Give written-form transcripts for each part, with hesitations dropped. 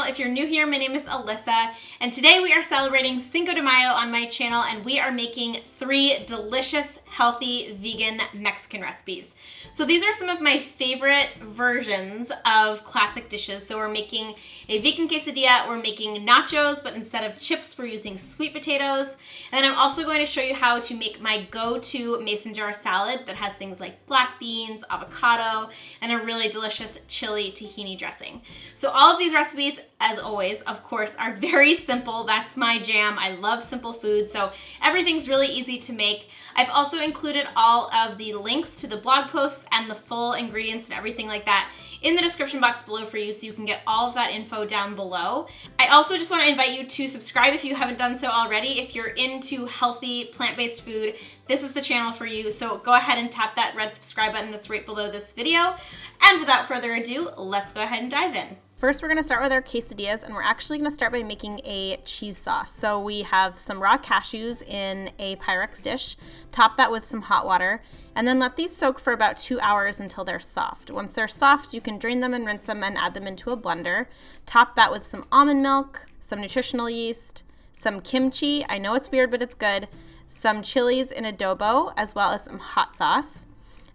If you're new here, my name is Alyssa, and today we are celebrating Cinco de Mayo on my channel, and we are making 3 delicious, healthy, vegan Mexican recipes. So these are some of my favorite versions of classic dishes. So we're making a vegan quesadilla, we're making nachos, but instead of chips, we're using sweet potatoes. And then I'm also going to show you how to make my go-to mason jar salad that has things like black beans, avocado, and a really delicious chili tahini dressing. So all of these recipes, as always, of course, are very simple. That's my jam. I love simple food, so everything's really easy to make. I've also included all of the links to the blog posts and the full ingredients and everything like that in the description box below for you, so you can get all of that info down below. I also just want to invite you to subscribe if you haven't done so already. If you're into healthy plant-based food, this is the channel for you. So go ahead and tap that red subscribe button that's right below this video. And without further ado, let's go ahead and dive in. First, we're gonna start with our quesadillas, and we're actually gonna start by making a cheese sauce. So we have some raw cashews in a Pyrex dish, top that with some hot water, and then let these soak for about 2 hours until they're soft. Once they're soft, you can drain them and rinse them and add them into a blender. Top that with some almond milk, some nutritional yeast, some kimchi, I know it's weird, but it's good, some chilies in adobo, as well as some hot sauce.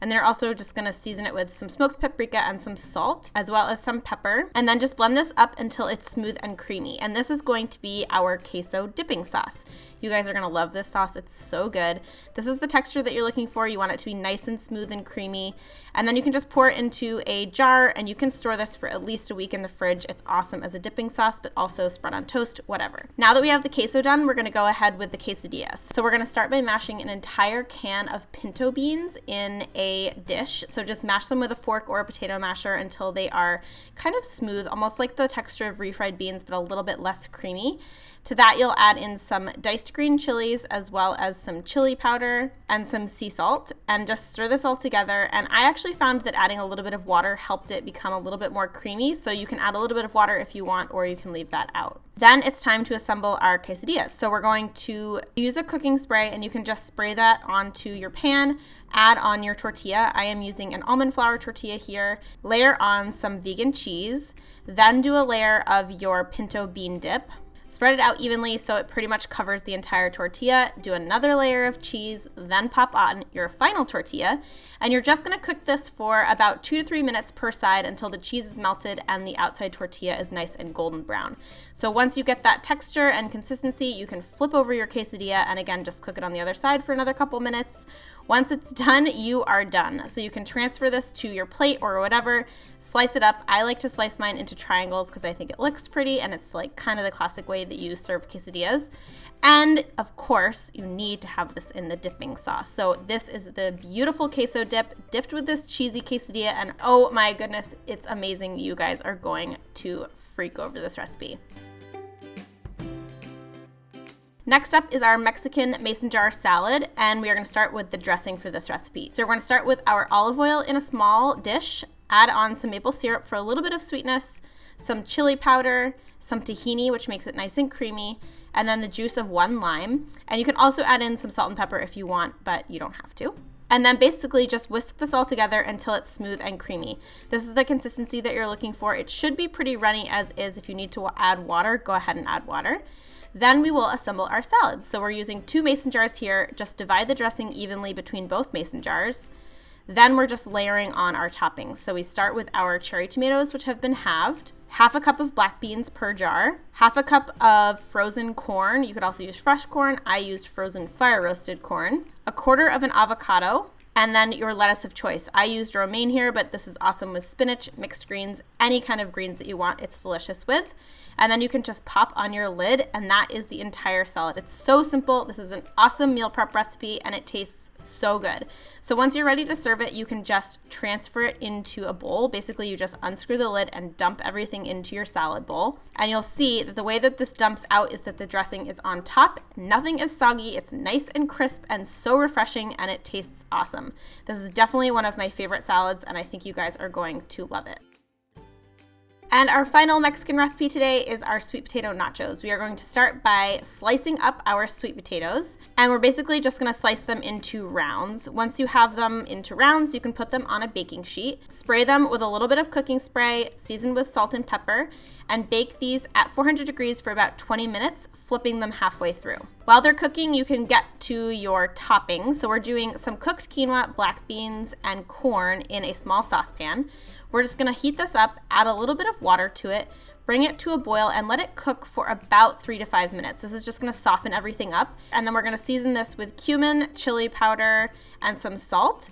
And they're also just gonna season it with some smoked paprika and some salt, as well as some pepper. And then just blend this up until it's smooth and creamy. And this is going to be our queso dipping sauce. You guys are gonna love this sauce, it's so good. This is the texture that you're looking for. You want it to be nice and smooth and creamy. And then you can just pour it into a jar, and you can store this for at least a week in the fridge. It's awesome as a dipping sauce, but also spread on toast, whatever. Now that we have the queso done, we're gonna go ahead with the quesadillas. So we're gonna start by mashing an entire can of pinto beans in a dish. So just mash them with a fork or a potato masher until they are kind of smooth, almost like the texture of refried beans, but a little bit less creamy. To that, you'll add in some diced green chilies, as well as some chili powder and some sea salt, and just stir this all together. And I actually found that adding a little bit of water helped it become a little bit more creamy, so you can add a little bit of water if you want, or you can leave that out. Then it's time to assemble our quesadillas. So we're going to use a cooking spray, and you can just spray that onto your pan, add on your tortilla. I am using an almond flour tortilla here. Layer on some vegan cheese, then do a layer of your pinto bean dip. Spread it out evenly so it pretty much covers the entire tortilla. Do another layer of cheese, then pop on your final tortilla. And you're just gonna cook this for about 2 to 3 minutes per side until the cheese is melted and the outside tortilla is nice and golden brown. So once you get that texture and consistency, you can flip over your quesadilla and again, just cook it on the other side for another couple minutes. Once it's done, you are done. So you can transfer this to your plate or whatever, slice it up. I like to slice mine into triangles because I think it looks pretty and it's like kind of the classic way that you serve quesadillas. And of course, you need to have this in the dipping sauce. So this is the beautiful queso dip dipped with this cheesy quesadilla, and oh my goodness, it's amazing. You guys are going to freak over this recipe. Next up is our Mexican mason jar salad, and we are going to start with the dressing for this recipe. So we're going to start with our olive oil in a small dish, add on some maple syrup for a little bit of sweetness, some chili powder, some tahini, which makes it nice and creamy, and then the juice of 1 lime. And you can also add in some salt and pepper if you want, but you don't have to. And then basically just whisk this all together until it's smooth and creamy. This is the consistency that you're looking for. It should be pretty runny as is. If you need to add water, go ahead and add water. Then we will assemble our salad. So we're using 2 mason jars here. Just divide the dressing evenly between both mason jars. Then we're just layering on our toppings. So we start with our cherry tomatoes, which have been halved, half a cup of black beans per jar, half a cup of frozen corn. You could also use fresh corn. I used frozen fire roasted corn, a quarter of an avocado, and then your lettuce of choice. I used romaine here, but this is awesome with spinach, mixed greens, any kind of greens that you want, it's delicious with. And then you can just pop on your lid, and that is the entire salad. It's so simple. This is an awesome meal prep recipe, and it tastes so good. So once you're ready to serve it, you can just transfer it into a bowl. Basically, you just unscrew the lid and dump everything into your salad bowl. And you'll see that the way that this dumps out is that the dressing is on top. Nothing is soggy. It's nice and crisp and so refreshing, and it tastes awesome. This is definitely one of my favorite salads, and I think you guys are going to love it. And our final Mexican recipe today is our sweet potato nachos. We are going to start by slicing up our sweet potatoes, and we're basically just gonna slice them into rounds. Once you have them into rounds, you can put them on a baking sheet, spray them with a little bit of cooking spray, season with salt and pepper, and bake these at 400 degrees for about 20 minutes, flipping them halfway through. While they're cooking, you can get to your toppings. So we're doing some cooked quinoa, black beans, and corn in a small saucepan. We're just gonna heat this up, add a little bit of water to it, bring it to a boil, and let it cook for about 3 to 5 minutes. This is just gonna soften everything up. And then we're gonna season this with cumin, chili powder, and some salt.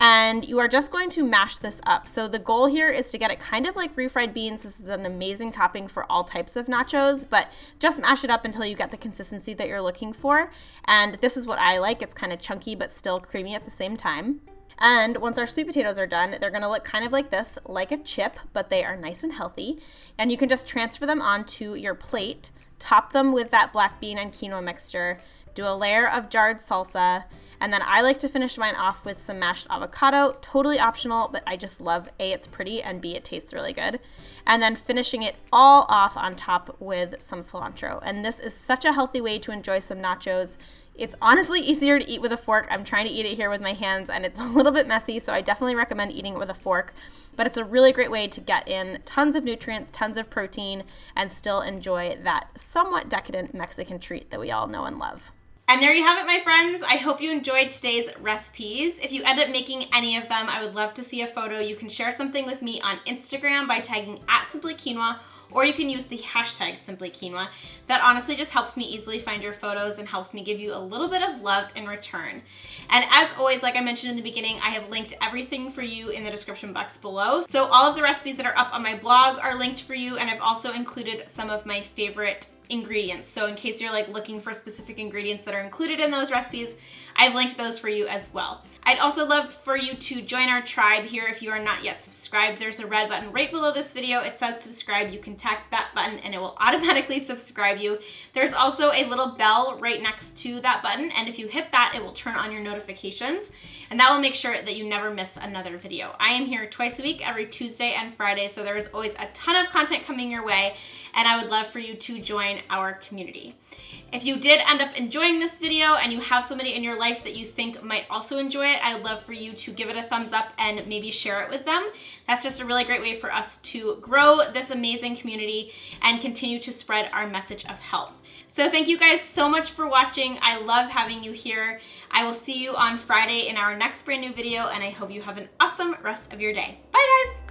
And you are just going to mash this up. So the goal here is to get it kind of like refried beans. This is an amazing topping for all types of nachos, but just mash it up until you get the consistency that you're looking for. And this is what I like. It's kind of chunky, but still creamy at the same time. And once our sweet potatoes are done, they're gonna look kind of like this, like a chip, but they are nice and healthy. And you can just transfer them onto your plate, top them with that black bean and quinoa mixture, do a layer of jarred salsa, and then I like to finish mine off with some mashed avocado, totally optional, but I just love A, it's pretty, and B, it tastes really good. And then finishing it all off on top with some cilantro. And this is such a healthy way to enjoy some nachos. It's honestly easier to eat with a fork. I'm trying to eat it here with my hands, and it's a little bit messy, so I definitely recommend eating it with a fork. But it's a really great way to get in tons of nutrients, tons of protein, and still enjoy that somewhat decadent Mexican treat that we all know and love. And there you have it, my friends. I hope you enjoyed today's recipes. If you end up making any of them, I would love to see a photo. You can share something with me on Instagram by tagging @simplyquinoa, or you can use the hashtag #simplyquinoa. That honestly just helps me easily find your photos and helps me give you a little bit of love in return. And as always, like I mentioned in the beginning, I have linked everything for you in the description box below. So all of the recipes that are up on my blog are linked for you, and I've also included some of my favorite ingredients. So in case you're like looking for specific ingredients that are included in those recipes, I've linked those for you as well. I'd also love for you to join our tribe here if you are not yet subscribed. There's a red button right below this video. It says subscribe. You can tap that button and it will automatically subscribe you. There's also a little bell right next to that button, and if you hit that, it will turn on your notifications, and that will make sure that you never miss another video. I am here twice a week, every Tuesday and Friday, so there is always a ton of content coming your way, and I would love for you to join our community. If you did end up enjoying this video and you have somebody in your life that you think might also enjoy it, I would love for you to give it a thumbs up and maybe share it with them. That's just a really great way for us to grow this amazing community and continue to spread our message of health. So thank you guys so much for watching. I love having you here. I will see you on Friday in our next brand new video, and I hope you have an awesome rest of your day. Bye guys!